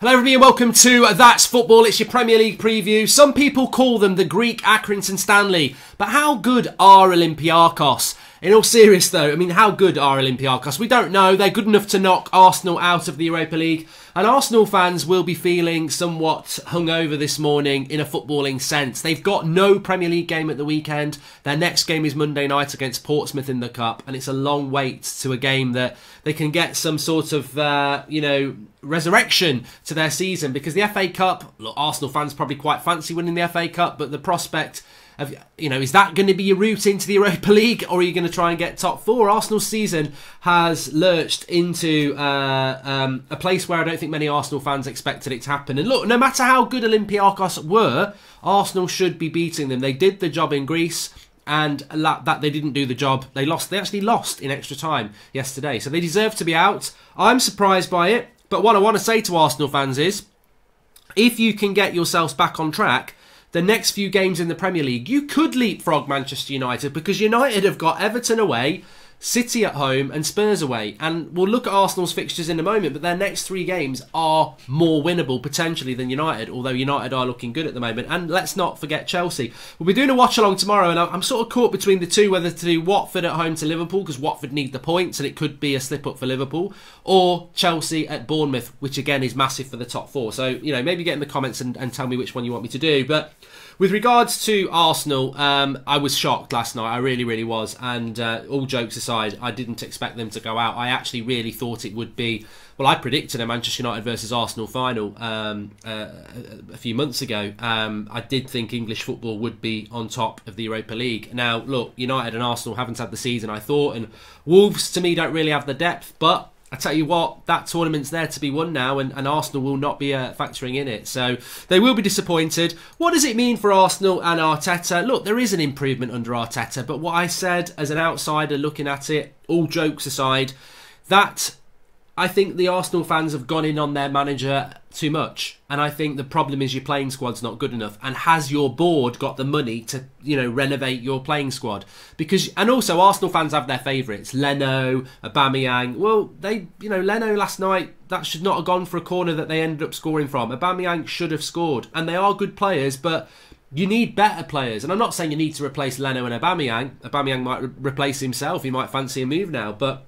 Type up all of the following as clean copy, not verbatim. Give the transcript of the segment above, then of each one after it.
Hello everybody and welcome to That's Football. It's your Premier League preview. Some people call them the Greek Accrington Stanley, but how good are Olympiacos? In all seriousness though, I mean, how good are Olympiacos? We don't know. They're good enough to knock Arsenal out of the Europa League, and Arsenal fans will be feeling somewhat hungover this morning in a footballing sense. They've got no Premier League game at the weekend. Their next game is Monday night against Portsmouth in the Cup, and it's a long wait to a game that they can get some sort of, resurrection to their season, because the FA Cup, look, Arsenal fans probably quite fancy winning the FA Cup, but the prospect of, is that going to be your route into the Europa League, or are you going to try and get top four? Arsenal's season has lurched into a place where I don't think many Arsenal fans expected it to happen. And look, no matter how good Olympiacos were, Arsenal should be beating them. They did the job in Greece, and that they didn't do the job. They lost. They actually lost in extra time yesterday, so they deserve to be out. I'm surprised by it. But what I want to say to Arsenal fans is, if you can get yourselves back on track, the next few games in the Premier League, you could leapfrog Manchester United, because United have got Everton away, City at home and Spurs away. And we'll look at Arsenal's fixtures in a moment, but their next three games are more winnable potentially than United, although United are looking good at the moment. And let's not forget Chelsea. We'll be doing a watch-along tomorrow, and I'm sort of caught between the two, whether to do Watford at home to Liverpool, because Watford need the points and it could be a slip-up for Liverpool, or Chelsea at Bournemouth, which again is massive for the top four. So, maybe get in the comments and tell me which one you want me to do. But with regards to Arsenal, I was shocked last night. I really, really was. And all jokes aside, I didn't expect them to go out. I actually really thought it would be... Well, I predicted a Manchester United versus Arsenal final a few months ago. I did think English football would be on top of the Europa League. Now, look, United and Arsenal haven't had the season I thought. And Wolves, to me, don't really have the depth. But I tell you what, that tournament's there to be won now, and Arsenal will not be factoring in it. So they will be disappointed. What does it mean for Arsenal and Arteta? Look, there is an improvement under Arteta, but what I said as an outsider looking at it, all jokes aside, that I think the Arsenal fans have gone in on their manager too much. And I think the problem is your playing squad's not good enough. And has your board got the money to, renovate your playing squad? And also Arsenal fans have their favourites. Leno, Aubameyang. Well, Leno last night, that should not have gone for a corner that they ended up scoring from. Aubameyang should have scored. And they are good players, but you need better players. And I'm not saying you need to replace Leno and Aubameyang. Aubameyang might replace himself. He might fancy a move now. But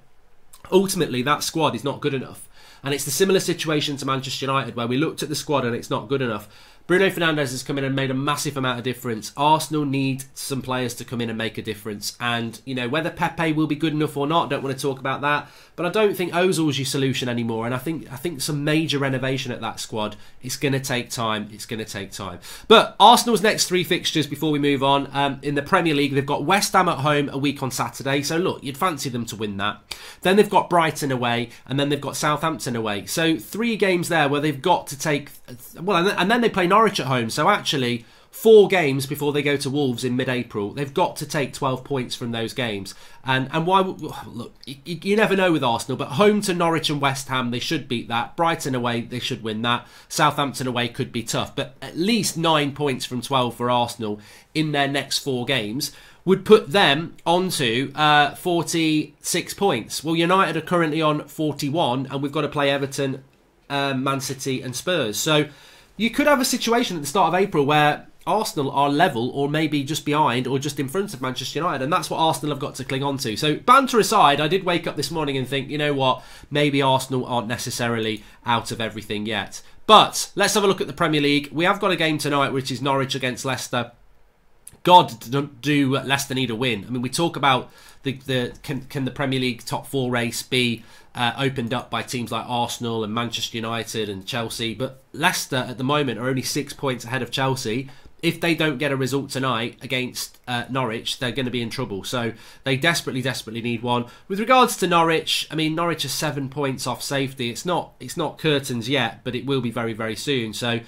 ultimately, that squad is not good enough. And it's the similar situation to Manchester United, where we looked at the squad and it's not good enough. Bruno Fernandes has come in and made a massive amount of difference. Arsenal need some players to come in and make a difference. And, whether Pepe will be good enough or not, I don't want to talk about that. But I don't think Ozil's your solution anymore. And I think some major renovation at that squad, it's going to take time. It's going to take time. But Arsenal's next three fixtures before we move on. In the Premier League, they've got West Ham at home a week on Saturday. So, look, you'd fancy them to win that. Then they've got Brighton away, and then they've got Southampton away. So 3 games there where they've got to take... Well, and then they play Norwich at home. So actually, 4 games before they go to Wolves in mid-April. They've got to take 12 points from those games. And why... Look, you never know with Arsenal, but home to Norwich and West Ham, they should beat that. Brighton away, they should win that. Southampton away could be tough. But at least 9 points from 12 for Arsenal in their next 4 games would put them onto 46 points. Well, United are currently on 41, and we've got to play Everton, Man City and Spurs. So you could have a situation at the start of April where Arsenal are level, or maybe just behind, or just in front of Manchester United, and that's what Arsenal have got to cling on to. So banter aside, I did wake up this morning and think, you know what, maybe Arsenal aren't necessarily out of everything yet. But let's have a look at the Premier League. We have got a game tonight, which is Norwich against Leicester. God, do Leicester need a win? I mean, we talk about can the Premier League top 4 race be opened up by teams like Arsenal and Manchester United and Chelsea, but Leicester at the moment are only 6 points ahead of Chelsea. If they don't get a result tonight against Norwich, they're going to be in trouble. So they desperately, desperately need one. With regards to Norwich, I mean, Norwich are 7 points off safety. It's not curtains yet, but it will be very, very soon. So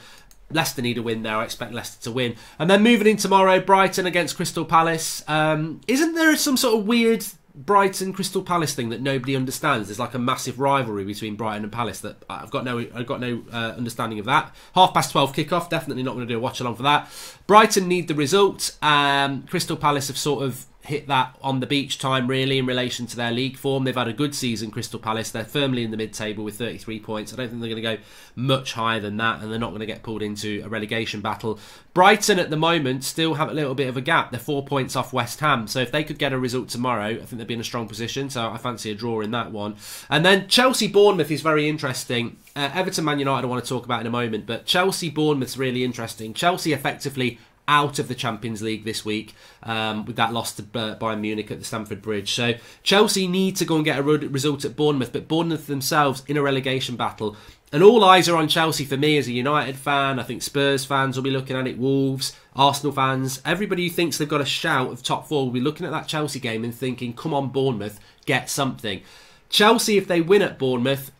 Leicester need a win there. I expect Leicester to win. And then moving in tomorrow, Brighton against Crystal Palace. Isn't there some sort of weird Brighton Crystal Palace thing that nobody understands? There's like a massive rivalry between Brighton and Palace that I've got no understanding of that. 12:30 kickoff. Definitely not going to do a watch along for that. Brighton need the result. Crystal Palace have sort of hit that on the beach time, really, in relation to their league form. They've had a good season, Crystal Palace. They're firmly in the mid-table with 33 points. I don't think they're going to go much higher than that, and they're not going to get pulled into a relegation battle. Brighton, at the moment, still have a little bit of a gap. They're 4 points off West Ham, so if they could get a result tomorrow, I think they'd be in a strong position, so I fancy a draw in that one. And then Chelsea-Bournemouth is very interesting. Everton, Man United I want to talk about in a moment, but Chelsea-Bournemouth's really interesting. Chelsea effectively out of the Champions League this week with that loss to Bayern Munich at the Stamford Bridge. So Chelsea need to go and get a result at Bournemouth, but Bournemouth themselves in a relegation battle. And all eyes are on Chelsea for me as a United fan. I think Spurs fans will be looking at it, Wolves, Arsenal fans. Everybody who thinks they've got a shout of top four will be looking at that Chelsea game and thinking, come on Bournemouth, get something. Chelsea, if they win at Bournemouth,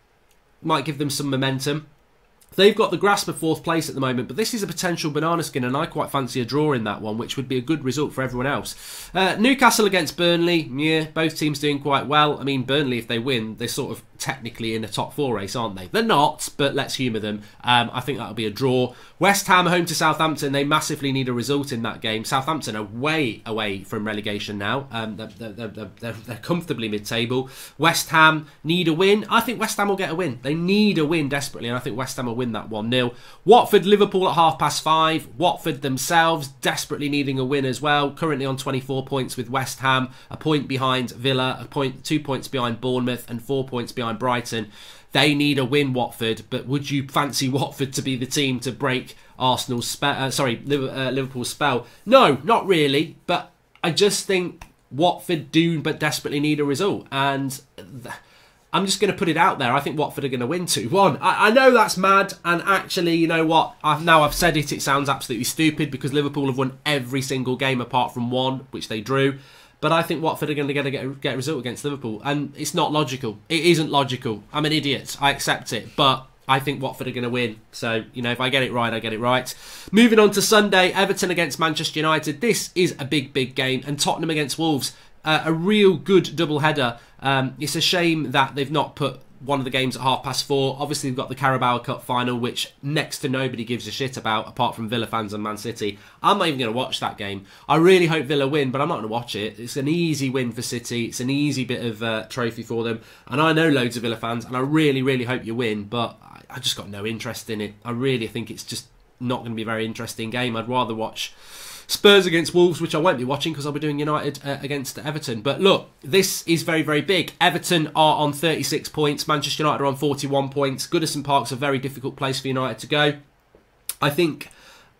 might give them some momentum. They've got the grasp of fourth place at the moment, but this is a potential banana skin, and I quite fancy a draw in that one, which would be a good result for everyone else. Newcastle against Burnley, yeah, both teams doing quite well. I mean, Burnley, if they win, they're sort of technically in a top four race, aren't they? They're not, but let's humour them. I think that'll be a draw. West Ham home to Southampton, they massively need a result in that game. Southampton are way away from relegation now. They're comfortably mid-table. West Ham need a win. I think West Ham will get a win. They need a win desperately, and I think West Ham will win that 1-0. Watford, Liverpool at 5:30. Watford themselves desperately needing a win as well. Currently on 24 points with West Ham, a point behind Villa, 2 points behind Bournemouth, and 4 points behind Brighton. They need a win, Watford, but would you fancy Watford to be the team to break Arsenal's Liverpool's spell? No, not really, but I just think Watford do but desperately need a result, and I'm just going to put it out there. I think Watford are going to win 2-1. I know that's mad, and actually, you know what? Now I've said it, it sounds absolutely stupid because Liverpool have won every single game apart from one, which they drew. But I think Watford are going to get a result against Liverpool, and it's not logical. It isn't logical. I'm an idiot. I accept it, but I think Watford are going to win. So, you know, if I get it right, I get it right. Moving on to Sunday, Everton against Manchester United. This is a big, big game, and Tottenham against Wolves. A real good double-header. It's a shame that they've not put one of the games at 4:30. Obviously, they've got the Carabao Cup final, which next to nobody gives a shit about, apart from Villa fans and Man City. I'm not even going to watch that game. I really hope Villa win, but I'm not going to watch it. It's an easy win for City. It's an easy bit of trophy for them. And I know loads of Villa fans, and I really, really hope you win, but I just got no interest in it. I really think it's just not going to be a very interesting game. I'd rather watch Spurs against Wolves, which I won't be watching because I'll be doing United against Everton. But look, this is very, very big. Everton are on 36 points. Manchester United are on 41 points. Goodison Park's a very difficult place for United to go. I think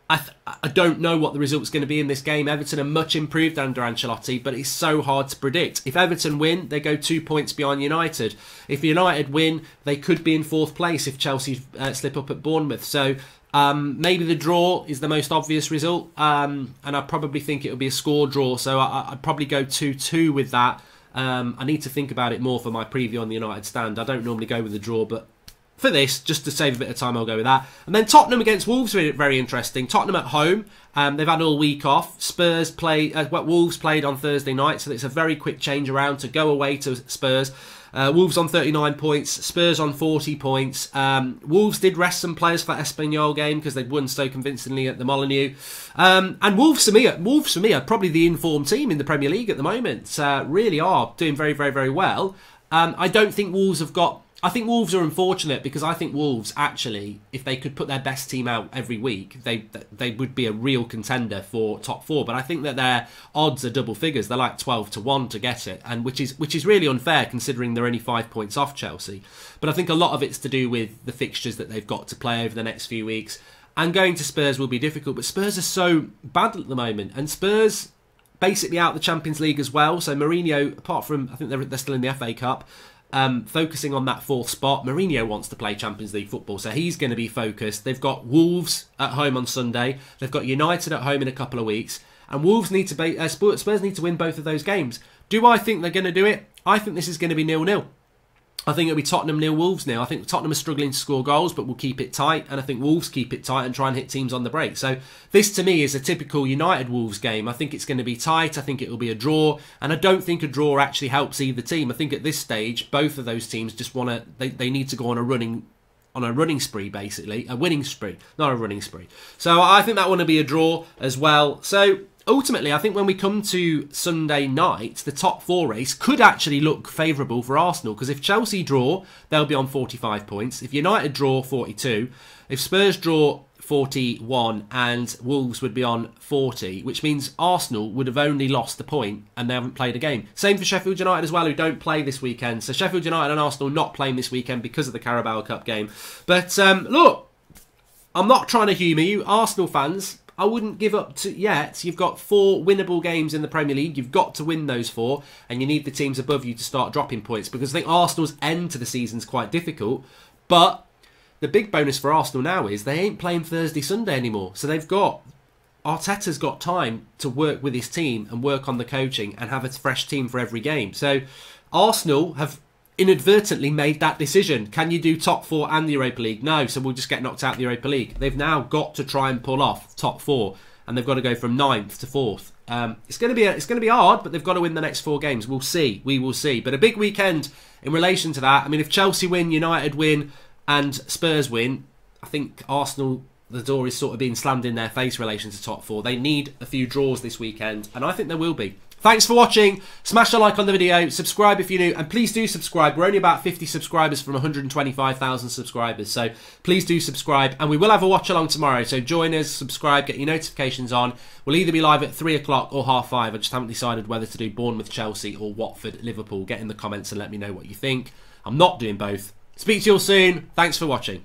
I don't know what the result's going to be in this game. Everton are much improved under Ancelotti, but it's so hard to predict. If Everton win, they go 2 points behind United. If United win, they could be in fourth place if Chelsea slip up at Bournemouth. So maybe the draw is the most obvious result, and I probably think it'll be a score draw, so I'd probably go 2-2 with that. I need to think about it more for my preview on the United stand. I don't normally go with the draw, but for this, just to save a bit of time, I'll go with that. And then Tottenham against Wolves, very interesting. Tottenham at home, they've had all week off. Wolves played on Thursday night, so it's a very quick change around to go away to Spurs. Wolves on 39 points, Spurs on 40 points. Wolves did rest some players for that Espanyol game because they'd won so convincingly at the Molineux. And Wolves for me are probably the informed team in the Premier League at the moment. Really are doing very, very, very well. I don't think Wolves have got... I think Wolves are unfortunate because I think Wolves actually, if they could put their best team out every week, they would be a real contender for top four. But I think that their odds are double figures. They're like 12-1 to get it, and which is really unfair considering they're only 5 points off Chelsea. But I think a lot of it's to do with the fixtures that they've got to play over the next few weeks. And going to Spurs will be difficult, but Spurs are so bad at the moment, and Spurs basically out of the Champions League as well. So Mourinho, apart from I think they're still in the FA Cup. Focusing on that fourth spot. Mourinho wants to play Champions League football, so he's going to be focused. They've got Wolves at home on Sunday. They've got United at home in a couple of weeks, and Wolves need to Spurs need to win both of those games. Do I think they're going to do it? I think this is going to be 0-0. I think it'll be Tottenham 0, Wolves 0. I think Tottenham are struggling to score goals, but will keep it tight. And I think Wolves keep it tight and try and hit teams on the break. So this, to me, is a typical United-Wolves game. I think it's going to be tight. I think it will be a draw. And I don't think a draw actually helps either team. I think at this stage, both of those teams just want to... They need to go on a running on a running spree, basically. A winning spree, not a running spree. So I think that one will be a draw as well. So ultimately, I think when we come to Sunday night, the top 4 race could actually look favourable for Arsenal. Because if Chelsea draw, they'll be on 45 points. If United draw, 42. If Spurs draw, 41, and Wolves would be on 40, which means Arsenal would have only lost a point and they haven't played a game. Same for Sheffield United as well, who don't play this weekend. So Sheffield United and Arsenal not playing this weekend because of the Carabao Cup game. But look, I'm not trying to humour you, Arsenal fans. I wouldn't give up yet. You've got 4 winnable games in the Premier League. You've got to win those 4, and you need the teams above you to start dropping points, because I think Arsenal's end to the season is quite difficult. But the big bonus for Arsenal now is they ain't playing Thursday, Sunday anymore. So Arteta's got time to work with his team and work on the coaching and have a fresh team for every game. So Arsenal have inadvertently made that decision. Can you do top 4 and the Europa League? No, so we'll just get knocked out of the Europa League. They've now got to try and pull off top 4, and they've got to go from 9th to 4th. It's going to be hard, but they've got to win the next 4 games. We'll see. We will see. But a big weekend in relation to that. I mean, if Chelsea win, United win, and Spurs win, I think Arsenal, the door is sort of being slammed in their face in relation to top 4. They need a few draws this weekend, and I think there will be. Thanks for watching. Smash a like on the video, subscribe if you're new, and please do subscribe. We're only about 50 subscribers from 125,000 subscribers, so please do subscribe. And we will have a watch along tomorrow, so join us, subscribe, get your notifications on. We'll either be live at 3 o'clock or 5:30. I just haven't decided whether to do Bournemouth, Chelsea, or Watford, Liverpool. Get in the comments and let me know what you think. I'm not doing both. Speak to you all soon. Thanks for watching.